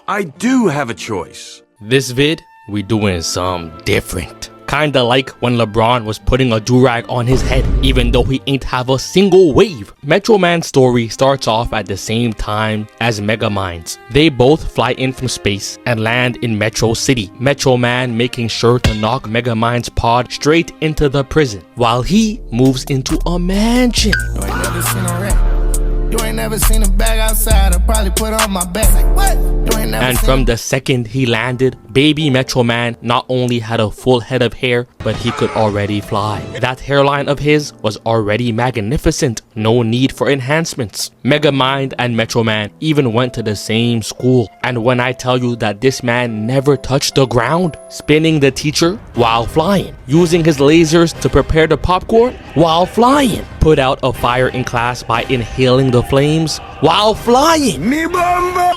I do have a choice. This vid, we doing some different. Kinda like when LeBron was putting a durag on his head, even though he ain't have a single wave. Metroman's story starts off at the same time as Megamind's. They both fly in from space and land in Metro City. Metroman making sure to knock Megamind's pod straight into the prison, while he moves into a mansion. You ain't never seen a rat. You ain't never seen a bag outside. I probably put on my back. Like, what? You ain't never And seen from the second he landed, baby Metroman not only had a full head of hair, but he could already fly. That hairline of his was already magnificent, no need for enhancements. Megamind and Metroman even went to the same school. And when I tell you that this man never touched the ground, spinning the teacher while flying, using his lasers to prepare the popcorn while flying, put out a fire in class by inhaling the flames while flying,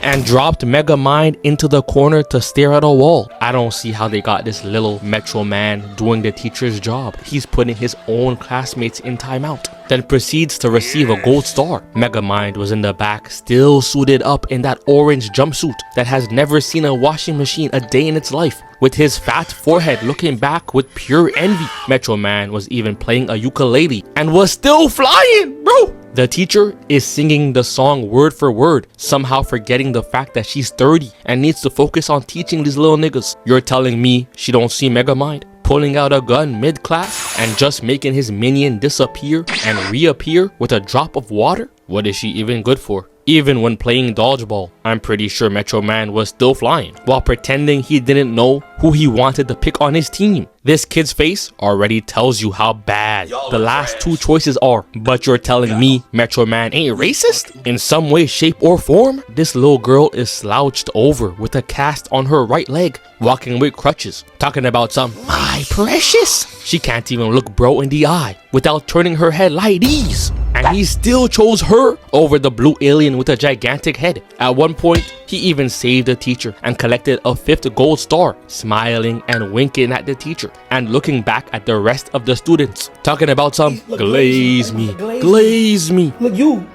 and dropped Megamind into the corner to stare at a wall. I don't see how they got this little Metroman doing the teacher's job. He's putting his own classmates in timeout, then proceeds to receive a gold star. Megamind was in the back, still suited up in that orange jumpsuit that has never seen a washing machine a day in its life, with his fat forehead looking back with pure envy. Metroman was even playing a ukulele and was still flying, bro. The teacher is singing the song word for word, somehow forgetting the fact that she's 30 and needs to focus on teaching these little niggas. You're telling me she don't see Megamind pulling out a gun mid-class and just making his minion disappear and reappear with a drop of water? What is she even good for? Even when playing dodgeball, I'm pretty sure Metroman was still flying while pretending he didn't know who he wanted to pick on his team. This kid's face already tells you how bad the last two choices are. But you're telling me Metroman ain't racist? In some way, shape, or form? This little girl is slouched over with a cast on her right leg, walking with crutches, talking about some my precious. She can't even look bro in the eye without turning her head like these. And he still chose her over the blue alien with a gigantic head. At one point, he even saved the teacher and collected a 5th gold star, smiling and winking at the teacher and looking back at the rest of the students, talking about some glaze me, glaze me. Look, you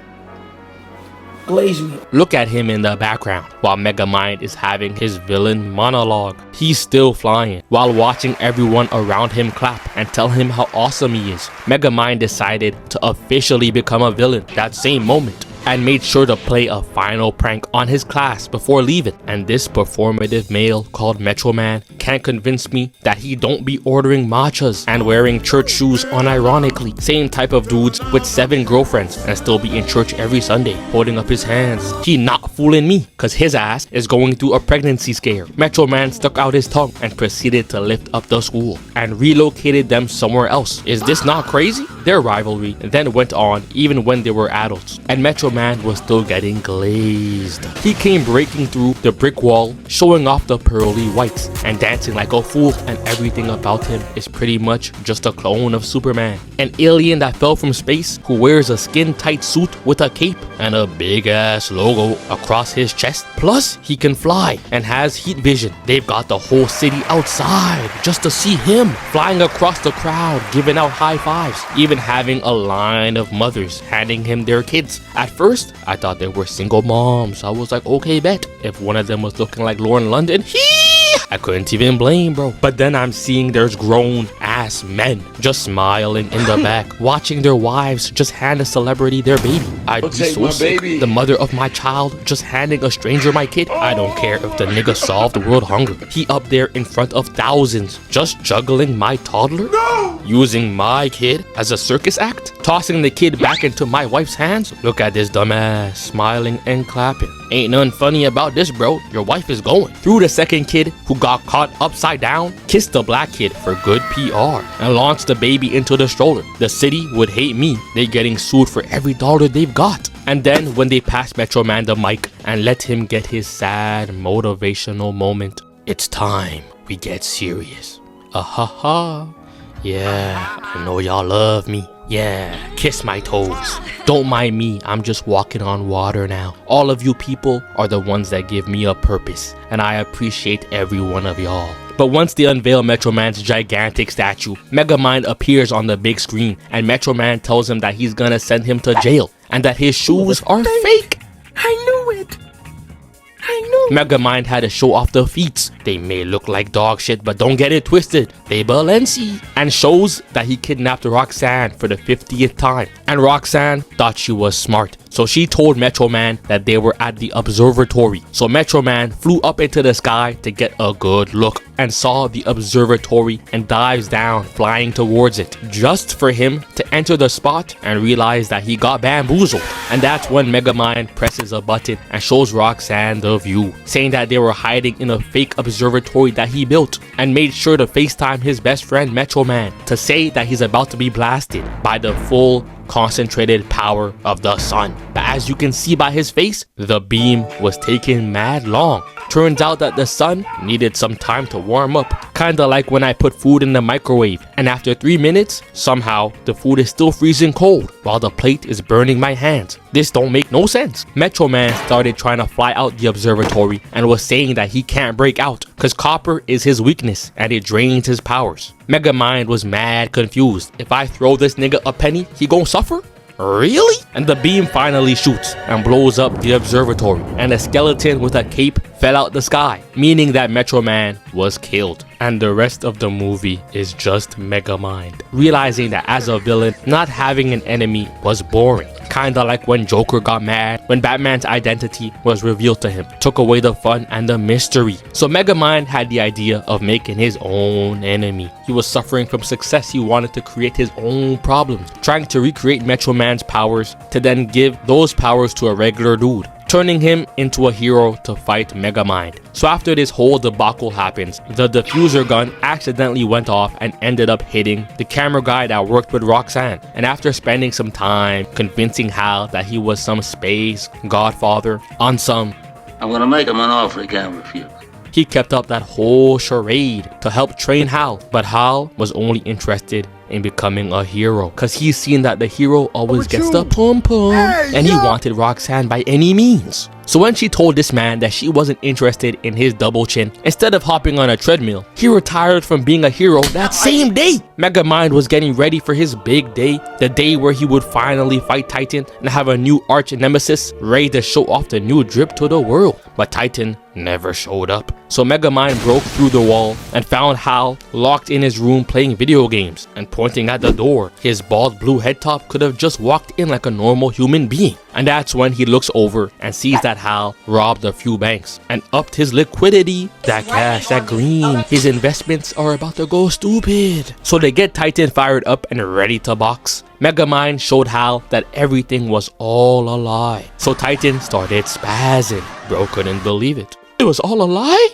glaze me. Look at him in the background while Megamind is having his villain monologue. He's still flying while watching everyone around him clap and tell him how awesome he is. Megamind decided to officially become a villain that same moment and made sure to play a final prank on his class before leaving. And this performative male called Metroman can't convince me that he don't be ordering matchas and wearing church shoes unironically. Same type of dudes with 7 girlfriends and still be in church every Sunday holding up his hands. He not fooling me, cause his ass is going through a pregnancy scare. Metroman stuck out his tongue and proceeded to lift up the school and relocated them somewhere else. Is this not crazy? Their rivalry then went on even when they were adults, and Metroman was still getting glazed. He came breaking through the brick wall, showing off the pearly whites and dancing like a fool, and everything about him is pretty much just a clone of Superman, an alien that fell from space who wears a skin-tight suit with a cape and a big ass logo across his chest. Plus, he can fly and has heat vision. They've got the whole city outside just to see him flying across the crowd, giving out high fives, even having a line of mothers handing him their kids. At first, I thought they were single moms. I was like, okay, bet. If one of them was looking like Lauren London, I couldn't even blame, bro. But then I'm seeing there's grown ass men just smiling in the back, watching their wives just hand a celebrity their baby. I'd be so sick. The mother of my child just handing a stranger my kid. I don't care if the nigga solved world hunger. He up there in front of thousands, just juggling my toddler, using my kid as a circus act, tossing the kid back into my wife's hands. Look at this dumbass smiling and clapping. Ain't nothing funny about this, bro. Your wife is going through the second kid who got caught upside down, kissed the black kid for good PR, and launched the baby into the stroller. The city would hate me. They getting sued for every dollar they've got. And then when they passed Metroman the mic and let him get his sad motivational moment, it's time we get serious. Ha. Yeah, I know y'all love me. Yeah, kiss my toes. Don't mind me, I'm just walking on water now. All of you people are the ones that give me a purpose, and I appreciate every one of y'all. But once they unveil Metroman's gigantic statue, Megamind appears on the big screen, and Metroman tells him that he's gonna send him to jail, and that his shoes are fake. I knew it. Megamind had to show off the feats. They may look like dog shit, but don't get it twisted. They Balenci. And shows that he kidnapped Roxanne for the 50th time. And Roxanne thought she was smart. So she told Metroman that they were at the observatory. So Metroman flew up into the sky to get a good look and saw the observatory and dives down, flying towards it, just for him to enter the spot and realize that he got bamboozled. And that's when Megamind presses a button and shows Roxanne the view, saying that they were hiding in a fake observatory that he built, and made sure to FaceTime his best friend Metroman to say that he's about to be blasted by the full concentrated power of the sun. But as you can see by his face, the beam was taking mad long. Turns out that the sun needed some time to warm up, kinda like when I put food in the microwave, and after 3 minutes, somehow the food is still freezing cold while the plate is burning my hands. This don't make no sense. Metroman started trying to fly out the observatory and was saying that he can't break out cause copper is his weakness and it drains his powers. Megamind was mad confused. If I throw this nigga a penny, he gon' suffer? Really? And the beam finally shoots and blows up the observatory, and a skeleton with a cape fell out the sky, meaning that Metroman was killed. And the rest of the movie is just Megamind realizing that as a villain, not having an enemy was boring. Kinda like when Joker got mad when Batman's identity was revealed to him, took away the fun and the mystery. So Megamind had the idea of making his own enemy. He was suffering from success. He wanted to create his own problems, trying to recreate Metroman's powers to then give those powers to a regular dude, turning him into a hero to fight Megamind. So after this whole debacle happens, the diffuser gun accidentally went off and ended up hitting the camera guy that worked with Roxanne. And after spending some time convincing Hal that he was some space godfather on some I'm gonna make him an offer he can't refuse. he kept up that whole charade to help train Hal. But Hal was only interested in becoming a hero, cause he's seen that the hero always gets the pum pum, and he wanted Roxanne by any means. So when she told this man that she wasn't interested in his double chin, instead of hopping on a treadmill, he retired from being a hero that same day. Megamind was getting ready for his big day, the day where he would finally fight Titan and have a new arch nemesis ready to show off the new drip to the world. But Titan never showed up. So Megamind broke through the wall and found Hal locked in his room playing video games and pointing at the door. His bald blue head top could have just walked in like a normal human being. And that's when he looks over and sees that Hal robbed a few banks and upped his liquidity. That cash, that green, his investments are about to go stupid. So they get Titan fired up and ready to box. Megamind showed Hal that everything was all a lie. So Titan started spazzing. Bro couldn't believe it. It was all a lie?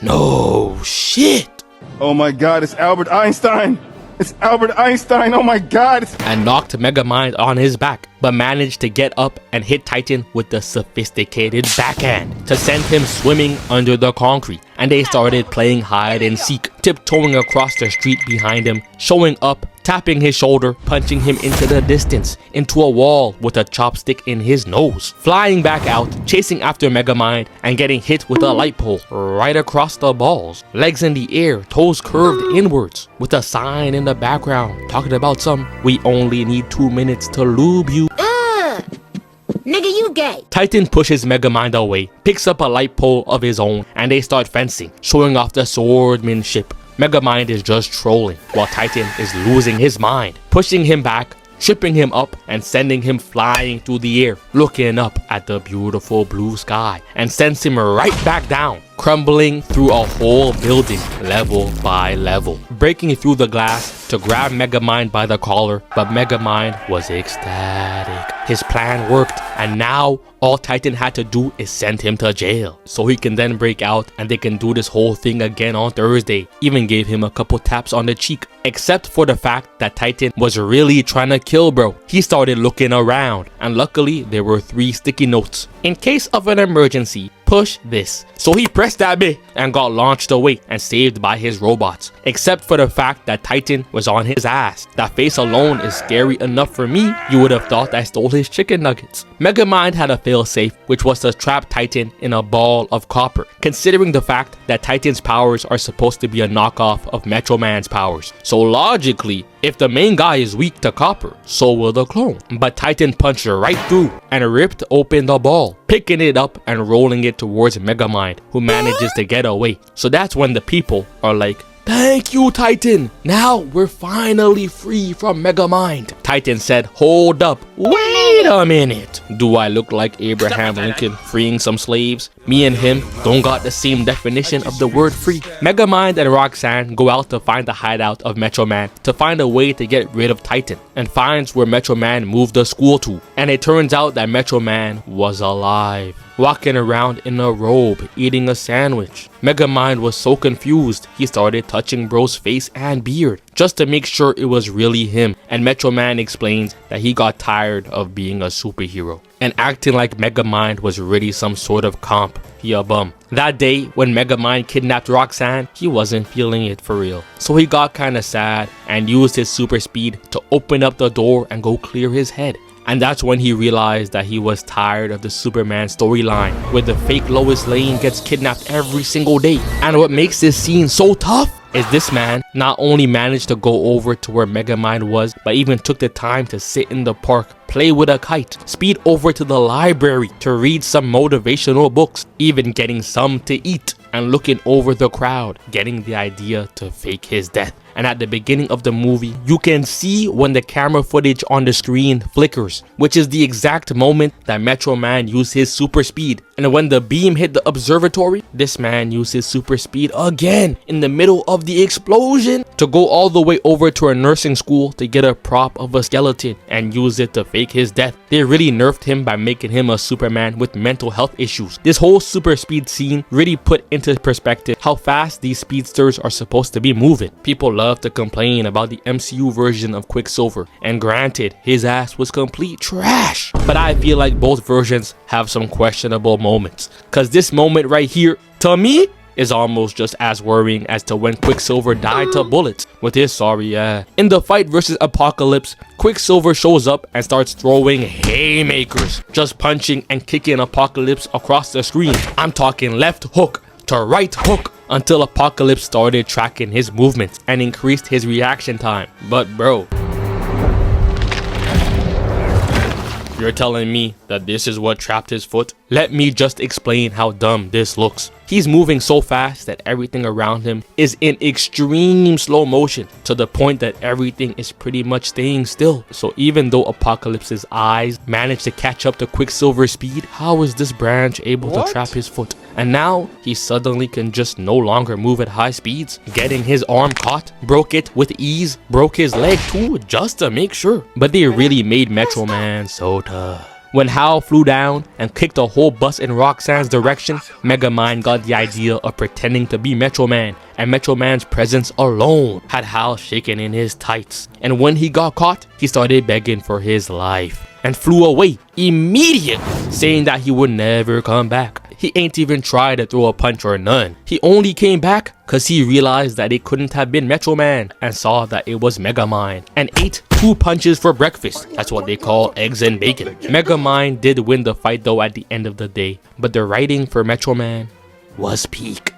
No shit. Oh my god, it's Albert Einstein! It's Albert Einstein, oh my god! And knocked Megamind on his back, but managed to get up and hit Titan with the sophisticated backhand to send him swimming under the concrete. And they started playing hide and seek, tiptoeing across the street behind him, showing up, tapping his shoulder, punching him into the distance, into a wall with a chopstick in his nose, flying back out, chasing after Megamind and getting hit with a light pole right across the balls, legs in the air, toes curved inwards, with a sign in the background talking about some "we only need 2 minutes to lube you." Nigga, you gay. Titan pushes Megamind away, picks up a light pole of his own, and they start fencing, showing off the swordsmanship. Megamind is just trolling, while Titan is losing his mind, pushing him back, tripping him up, and sending him flying through the air, looking up at the beautiful blue sky, and sends him right back down, crumbling through a whole building, level by level, breaking through the glass to grab Megamind by the collar. But Megamind was ecstatic. His plan worked, and now all Titan had to do is send him to jail, so he can then break out and they can do this whole thing again on Thursday. Even gave him a couple taps on the cheek, except for the fact that Titan was really trying to kill bro. He started looking around, and luckily there were 3 sticky notes. In case of an emergency, push this. So he pressed that bit and got launched away and saved by his robots, except for the fact that Titan was on his ass. That face alone is scary enough for me. You would have thought I stole his chicken nuggets. Megamind had a failsafe, which was to trap Titan in a ball of copper, considering the fact that Titan's powers are supposed to be a knockoff of Metroman's powers. So logically, if the main guy is weak to copper, so will the clone. But Titan punched right through and ripped open the ball, picking it up and rolling it towards Megamind, who manages to get away. So that's when the people are like, "Thank you, Titan. Now we're finally free from Megamind." Titan said, "Hold up. Wait a minute. Do I look like Abraham Lincoln freeing some slaves? Me and him don't got the same definition of the word free." Megamind and Roxanne go out to find the hideout of Metroman to find a way to get rid of Titan, and finds where Metroman moved the school to. And it turns out that Metroman was alive, walking around in a robe, eating a sandwich. Megamind was so confused, he started touching bro's face and beard, just to make sure it was really him. And Metroman explains that he got tired of being a superhero and acting like Megamind was really some sort of comp. He a bum. That day, when Megamind kidnapped Roxanne, he wasn't feeling it for real. So he got kinda sad and used his super speed to open up the door and go clear his head. And that's when he realized that he was tired of the Superman storyline, where the fake Lois Lane gets kidnapped every single day. And what makes this scene so tough is this man not only managed to go over to where Megamind was, but even took the time to sit in the park, play with a kite, speed over to the library to read some motivational books, even getting some to eat, and looking over the crowd, getting the idea to fake his death. And at the beginning of the movie, you can see when the camera footage on the screen flickers, which is the exact moment that Metroman used his super speed. And when the beam hit the observatory, this man used his super speed again in the middle of the explosion to go all the way over to a nursing school to get a prop of a skeleton and use it to fake his death. They really nerfed him by making him a Superman with mental health issues. This whole super speed scene really put into perspective how fast these speedsters are supposed to be moving. People love to complain about the MCU version of Quicksilver, and granted, his ass was complete trash. But I feel like both versions have some questionable moments, cause this moment right here, to me, is almost just as worrying as to when Quicksilver died to bullets with his sorry ass. In the fight versus Apocalypse, Quicksilver shows up and starts throwing haymakers, just punching and kicking Apocalypse across the screen. I'm talking left hook to right hook until Apocalypse started tracking his movements and increased his reaction time. But bro, you're telling me that this is what trapped his foot? Let me just explain how dumb this looks. He's moving so fast that everything around him is in extreme slow motion, to the point that everything is pretty much staying still. So even though Apocalypse's eyes managed to catch up to Quicksilver's speed, how is this branch able to trap his foot? And now he suddenly can just no longer move at high speeds, getting his arm caught, broke it with ease, broke his leg too, just to make sure. But they really made Metroman so tough. When Hal flew down and kicked a whole bus in Roxanne's direction, Megamind got the idea of pretending to be Metroman, and Metroman's presence alone had Hal shaking in his tights. And when he got caught, he started begging for his life and flew away immediately, saying that he would never come back. He ain't even tried to throw a punch or none. He only came back cause he realized that it couldn't have been Metroman and saw that it was Megamind, and ate 2 punches for breakfast. That's what they call eggs and bacon. Megamind did win the fight though at the end of the day, but the writing for Metroman was peak.